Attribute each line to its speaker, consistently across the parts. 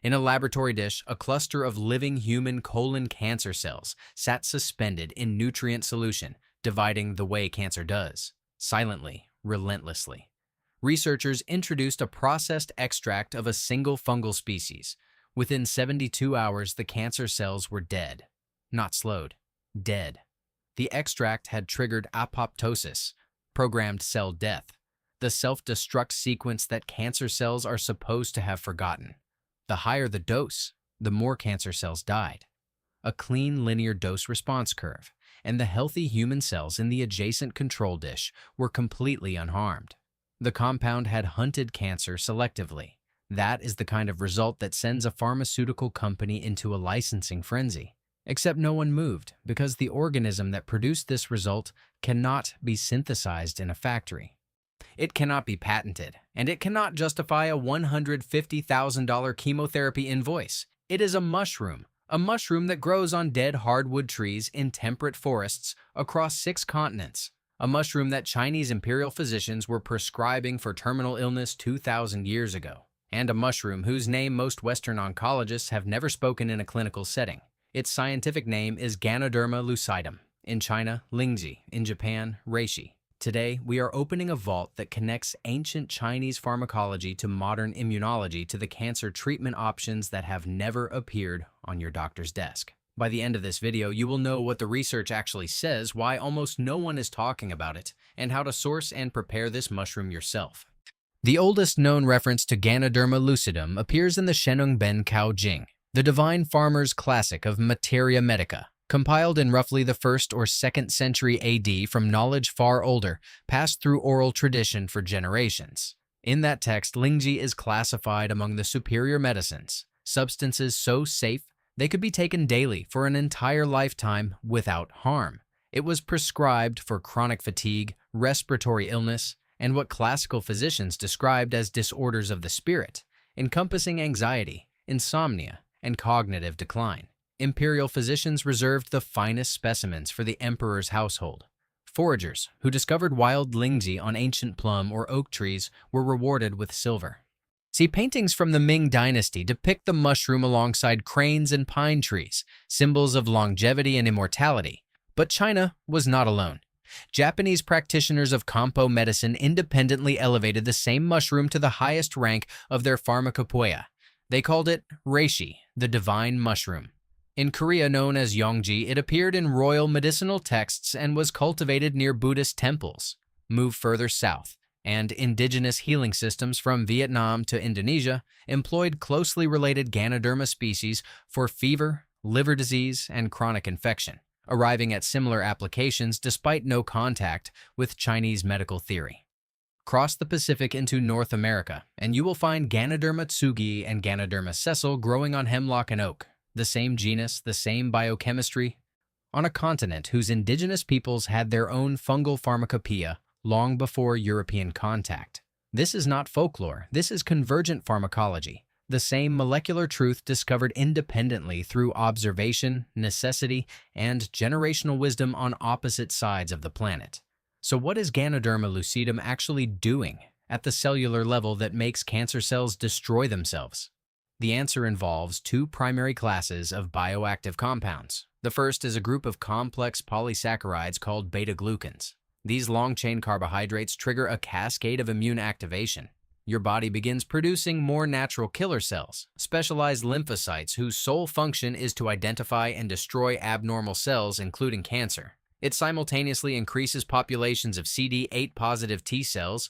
Speaker 1: In a laboratory dish, a cluster of living human colon cancer cells sat suspended in nutrient solution, dividing the way cancer does, silently, relentlessly. Researchers introduced a processed extract of a single fungal species. Within 72 hours, the cancer cells were dead. Not slowed, dead. The extract had triggered apoptosis, programmed cell death, the self-destruct sequence that cancer cells are supposed to have forgotten. The higher the dose, the more cancer cells died. A clean linear dose-response curve, and the healthy human cells in the adjacent control dish were completely unharmed. The compound had hunted cancer selectively. That is the kind of result that sends a pharmaceutical company into a licensing frenzy. Except no one moved, because the organism that produced this result cannot be synthesized in a factory. It cannot be patented, and it cannot justify a $150,000 chemotherapy invoice. It is a mushroom that grows on dead hardwood trees in temperate forests across 6 continents. A mushroom that Chinese imperial physicians were prescribing for terminal illness 2,000 years ago. And a mushroom whose name most Western oncologists have never spoken in a clinical setting. Its scientific name is Ganoderma lucidum. In China, Lingzhi. In Japan, Reishi. Today, we are opening a vault that connects ancient Chinese pharmacology to modern immunology to the cancer treatment options that have never appeared on your doctor's desk. By the end of this video, you will know what the research actually says, why almost no one is talking about it, and how to source and prepare this mushroom yourself. The oldest known reference to Ganoderma lucidum appears in the Shenong Ben Cao Jing, the divine farmer's classic of materia medica, compiled in roughly the 1st or 2nd century AD from knowledge far older, passed through oral tradition for generations. In that text, Lingzhi is classified among the superior medicines, substances so safe they could be taken daily for an entire lifetime without harm. It was prescribed for chronic fatigue, respiratory illness, and what classical physicians described as disorders of the spirit, encompassing anxiety, insomnia, and cognitive decline. Imperial physicians reserved the finest specimens for the emperor's household. Foragers who discovered wild Lingzhi on ancient plum or oak trees were rewarded with silver. See, paintings from the Ming Dynasty depict the mushroom alongside cranes and pine trees, symbols of longevity and immortality. But China was not alone. Japanese practitioners of Kampo medicine independently elevated the same mushroom to the highest rank of their pharmacopoeia. They called it Reishi, the divine mushroom. In Korea, known as Yongji, it appeared in royal medicinal texts and was cultivated near Buddhist temples. Move further south, and indigenous healing systems from Vietnam to Indonesia employed closely related Ganoderma species for fever, liver disease, and chronic infection, arriving at similar applications despite no contact with Chinese medical theory. Cross the Pacific into North America, and you will find Ganoderma tsugi and Ganoderma sessile growing on hemlock and oak, the same genus, the same biochemistry, on a continent whose indigenous peoples had their own fungal pharmacopoeia long before European contact. This is not folklore, this is convergent pharmacology, the same molecular truth discovered independently through observation, necessity, and generational wisdom on opposite sides of the planet. So what is Ganoderma lucidum actually doing at the cellular level that makes cancer cells destroy themselves? The answer involves 2 primary classes of bioactive compounds. The first is a group of complex polysaccharides called beta-glucans. These long-chain carbohydrates trigger a cascade of immune activation. Your body begins producing more natural killer cells, specialized lymphocytes whose sole function is to identify and destroy abnormal cells, including cancer. It simultaneously increases populations of CD8-positive T cells,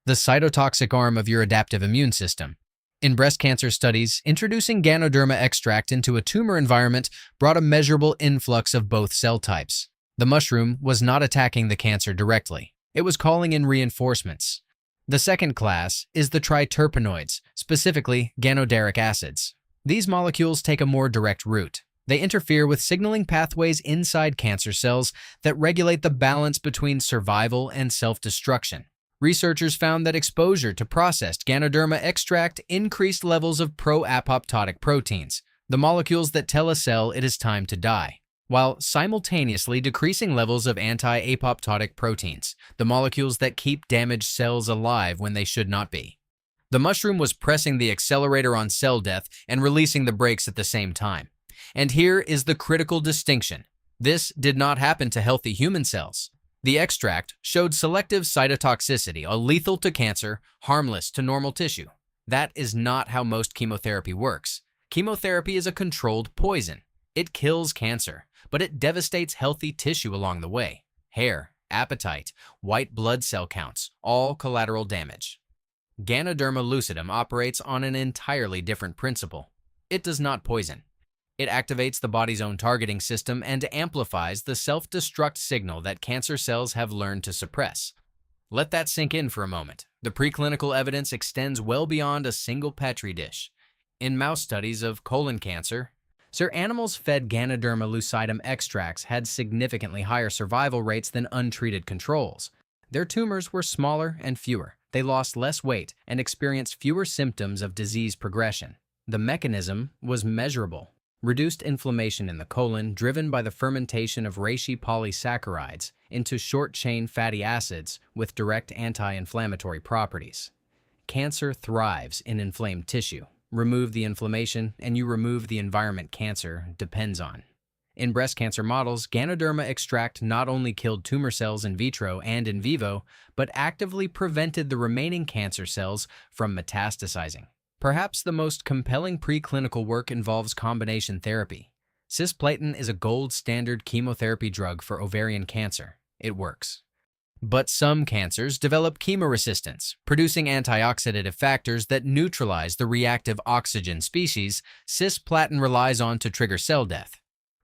Speaker 1: the cytotoxic arm of your adaptive immune system. In breast cancer studies, introducing Ganoderma extract into a tumor environment brought a measurable influx of both cell types. The mushroom was not attacking the cancer directly. It was calling in reinforcements. The second class is the triterpenoids, specifically ganoderic acids. These molecules take a more direct route. They interfere with signaling pathways inside cancer cells that regulate the balance between survival and self-destruction. Researchers found that exposure to processed Ganoderma extract increased levels of pro-apoptotic proteins, the molecules that tell a cell it is time to die, while simultaneously decreasing levels of anti-apoptotic proteins, the molecules that keep damaged cells alive when they should not be. The mushroom was pressing the accelerator on cell death and releasing the brakes at the same time. And here is the critical distinction. This did not happen to healthy human cells. The extract showed selective cytotoxicity, lethal to cancer, harmless to normal tissue. That is not how most chemotherapy works. Chemotherapy is a controlled poison. It kills cancer, but it devastates healthy tissue along the way. Hair, appetite, white blood cell counts, all collateral damage. Ganoderma lucidum operates on an entirely different principle. It does not poison. It activates the body's own targeting system and amplifies the self-destruct signal that cancer cells have learned to suppress. Let that sink in for a moment. The preclinical evidence extends well beyond a single petri dish. In mouse studies of colon cancer, animals fed Ganoderma lucidum extracts had significantly higher survival rates than untreated controls. Their tumors were smaller and fewer. They lost less weight and experienced fewer symptoms of disease progression. The mechanism was measurable. Reduced inflammation in the colon driven by the fermentation of reishi polysaccharides into short-chain fatty acids with direct anti-inflammatory properties. Cancer thrives in inflamed tissue. Remove the inflammation and you remove the environment cancer depends on. In breast cancer models, Ganoderma extract not only killed tumor cells in vitro and in vivo, but actively prevented the remaining cancer cells from metastasizing. Perhaps the most compelling preclinical work involves combination therapy. Cisplatin is a gold standard chemotherapy drug for ovarian cancer. It works. But some cancers develop chemoresistance, producing antioxidative factors that neutralize the reactive oxygen species cisplatin relies on to trigger cell death.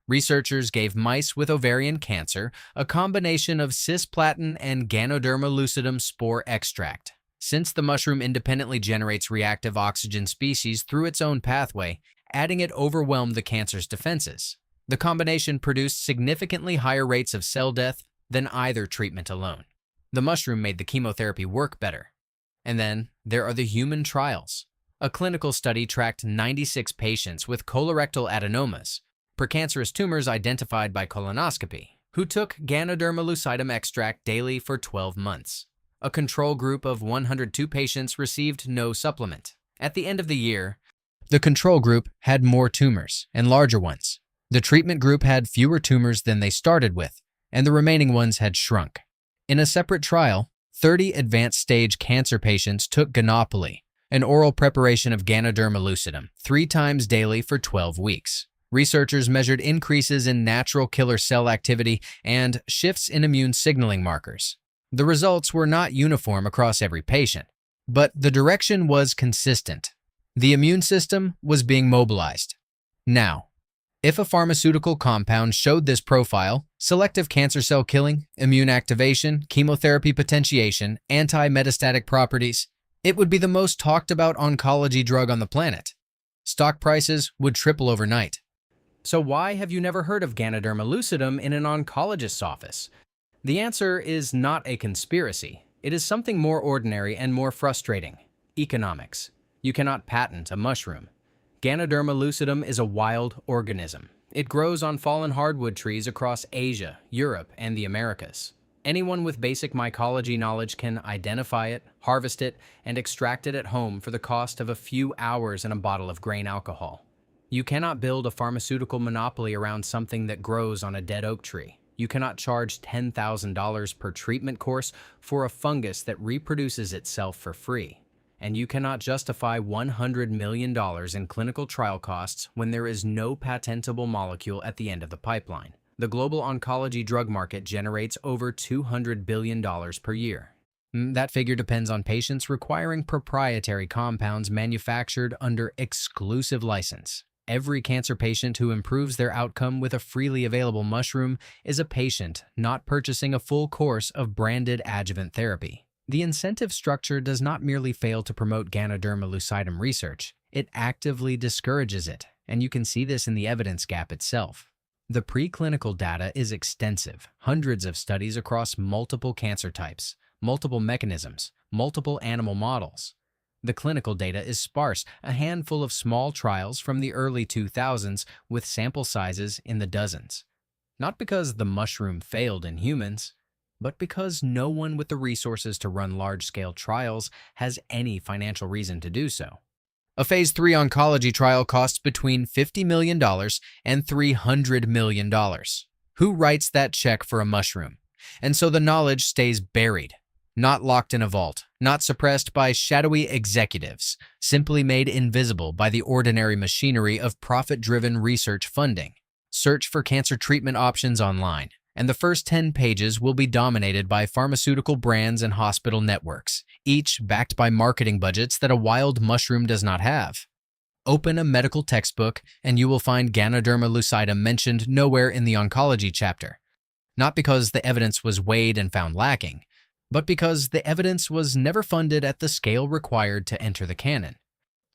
Speaker 1: Researchers gave mice with ovarian cancer a combination of cisplatin and Ganoderma lucidum spore extract. Since the mushroom independently generates reactive oxygen species through its own pathway, adding it overwhelmed the cancer's defenses. The combination produced significantly higher rates of cell death than either treatment alone. The mushroom made the chemotherapy work better. And then there are the human trials. A clinical study tracked 96 patients with colorectal adenomas, precancerous tumors identified by colonoscopy, who took Ganoderma lucidum extract daily for 12 months. A control group of 102 patients received no supplement. At the end of the year, the control group had more tumors and larger ones. The treatment group had fewer tumors than they started with, and the remaining ones had shrunk. In a separate trial, 30 advanced stage cancer patients took Ganoderma, an oral preparation of Ganoderma lucidum, 3 times daily for 12 weeks. Researchers measured increases in natural killer cell activity and shifts in immune signaling markers. The results were not uniform across every patient, but the direction was consistent. The immune system was being mobilized. Now, if a pharmaceutical compound showed this profile, selective cancer cell killing, immune activation, chemotherapy potentiation, anti-metastatic properties, it would be the most talked about oncology drug on the planet. Stock prices would triple overnight. So why have you never heard of Ganoderma lucidum in an oncologist's office? The answer is not a conspiracy. It is something more ordinary and more frustrating. Economics. You cannot patent a mushroom. Ganoderma lucidum is a wild organism. It grows on fallen hardwood trees across Asia, Europe, and the Americas. Anyone with basic mycology knowledge can identify it, harvest it, and extract it at home for the cost of a few hours and a bottle of grain alcohol. You cannot build a pharmaceutical monopoly around something that grows on a dead oak tree. You cannot charge $10,000 per treatment course for a fungus that reproduces itself for free. And you cannot justify $100 million in clinical trial costs when there is no patentable molecule at the end of the pipeline. The global oncology drug market generates over $200 billion per year. That figure depends on patients requiring proprietary compounds manufactured under exclusive license. Every cancer patient who improves their outcome with a freely available mushroom is a patient not purchasing a full course of branded adjuvant therapy. The incentive structure does not merely fail to promote Ganoderma lucidum research, it actively discourages it, and you can see this in the evidence gap itself. The preclinical data is extensive, hundreds of studies across multiple cancer types, multiple mechanisms, multiple animal models. The clinical data is sparse, a handful of small trials from the early 2000s with sample sizes in the dozens. Not because the mushroom failed in humans, but because no one with the resources to run large-scale trials has any financial reason to do so. A Phase 3 oncology trial costs between $50 million and $300 million. Who writes that check for a mushroom? And so the knowledge stays buried, not locked in a vault, not suppressed by shadowy executives, simply made invisible by the ordinary machinery of profit-driven research funding. Search for cancer treatment options online, and the first 10 pages will be dominated by pharmaceutical brands and hospital networks, each backed by marketing budgets that a wild mushroom does not have. Open a medical textbook, and you will find Ganoderma lucidum mentioned nowhere in the oncology chapter. Not because the evidence was weighed and found lacking, but because the evidence was never funded at the scale required to enter the canon.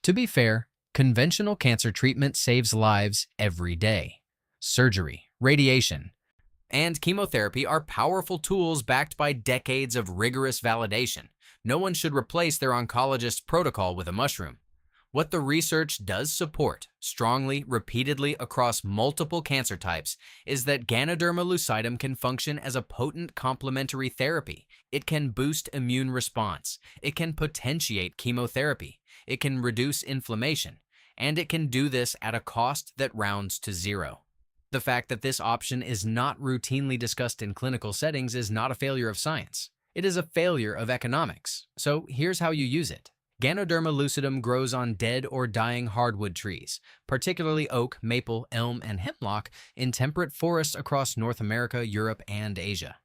Speaker 1: To be fair, conventional cancer treatment saves lives every day. Surgery, radiation, and chemotherapy are powerful tools backed by decades of rigorous validation. No one should replace their oncologist's protocol with a mushroom. What the research does support, strongly, repeatedly across multiple cancer types, is that Ganoderma lucidum can function as a potent complementary therapy. It can boost immune response, it can potentiate chemotherapy, it can reduce inflammation, and it can do this at a cost that rounds to zero. The fact that this option is not routinely discussed in clinical settings is not a failure of science. It is a failure of economics. So here's how you use it. Ganoderma lucidum grows on dead or dying hardwood trees, particularly oak, maple, elm, and hemlock, in temperate forests across North America, Europe, and Asia.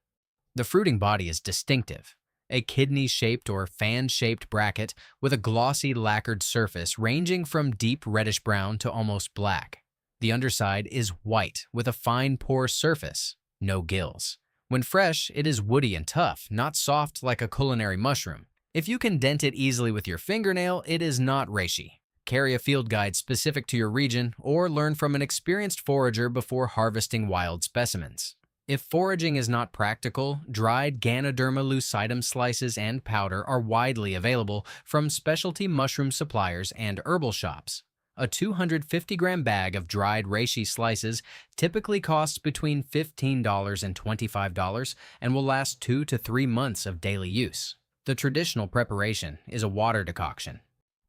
Speaker 1: The fruiting body is distinctive, a kidney-shaped or fan-shaped bracket with a glossy lacquered surface ranging from deep reddish-brown to almost black. The underside is white with a fine pore surface, no gills. When fresh, it is woody and tough, not soft like a culinary mushroom. If you can dent it easily with your fingernail, it is not reishi. Carry a field guide specific to your region or learn from an experienced forager before harvesting wild specimens. If foraging is not practical, dried Ganoderma lucidum slices and powder are widely available from specialty mushroom suppliers and herbal shops. A 250-gram bag of dried reishi slices typically costs between $15 and $25 and will last 2 to 3 months of daily use. The traditional preparation is a water decoction.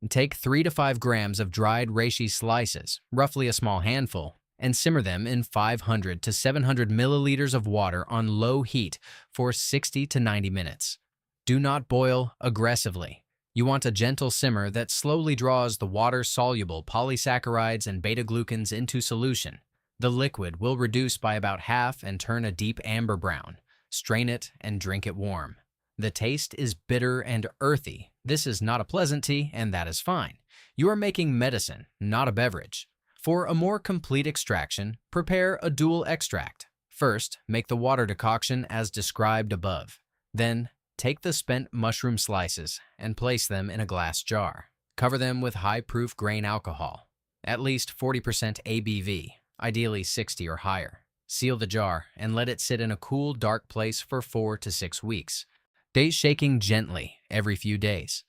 Speaker 1: Take 3 to 5 grams of dried reishi slices, roughly a small handful, and simmer them in 500 to 700 milliliters of water on low heat for 60 to 90 minutes. Do not boil aggressively. You want a gentle simmer that slowly draws the water-soluble polysaccharides and beta-glucans into solution. The liquid will reduce by about half and turn a deep amber brown. Strain it and drink it warm. The taste is bitter and earthy. This is not a pleasant tea, and that is fine. You are making medicine, not a beverage. For a more complete extraction, prepare a dual extract. First, make the water decoction as described above. Then, take the spent mushroom slices and place them in a glass jar. Cover them with high-proof grain alcohol, at least 40% ABV, ideally 60 or higher. Seal the jar and let it sit in a cool, dark place for 4 to 6 weeks. Shaking gently every few days.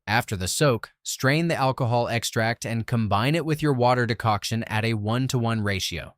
Speaker 1: After the soak, strain the alcohol extract and combine it with your water decoction at a 1-to-1 ratio.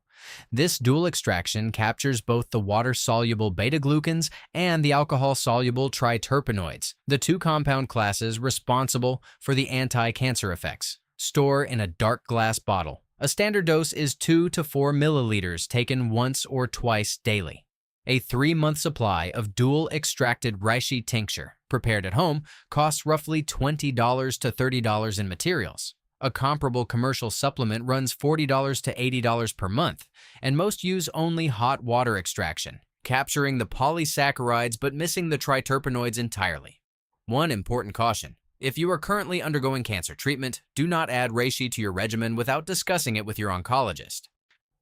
Speaker 1: This dual extraction captures both the water-soluble beta-glucans and the alcohol-soluble triterpenoids, the two compound classes responsible for the anti-cancer effects. Store in a dark glass bottle. A standard dose is 2 to 4 milliliters taken once or twice daily. A 3-month supply of dual-extracted reishi tincture, prepared at home, costs roughly $20 to $30 in materials. A comparable commercial supplement runs $40 to $80 per month, and most use only hot water extraction, capturing the polysaccharides but missing the triterpenoids entirely. One important caution. If you are currently undergoing cancer treatment, do not add reishi to your regimen without discussing it with your oncologist.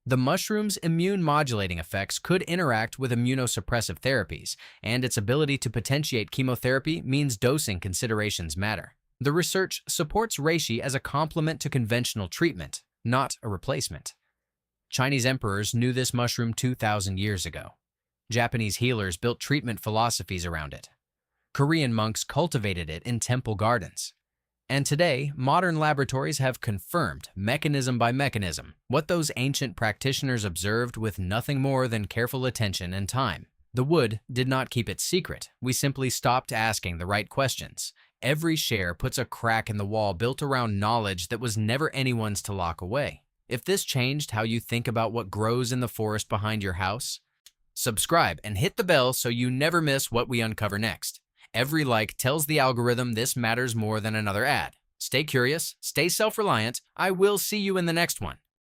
Speaker 1: The mushroom's immune-modulating effects could interact with immunosuppressive therapies, and its ability to potentiate chemotherapy means dosing considerations matter. The research supports reishi as a complement to conventional treatment, not a replacement. Chinese emperors knew this mushroom 2,000 years ago. Japanese healers built treatment philosophies around it. Korean monks cultivated it in temple gardens. And today, modern laboratories have confirmed, mechanism by mechanism, what those ancient practitioners observed with nothing more than careful attention and time. The wood did not keep it secret. We simply stopped asking the right questions. Every share puts a crack in the wall built around knowledge that was never anyone's to lock away. If this changed how you think about what grows in the forest behind your house, subscribe and hit the bell so you never miss what we uncover next. Every like tells the algorithm this matters more than another ad. Stay curious, stay self-reliant. I will see you in the next one.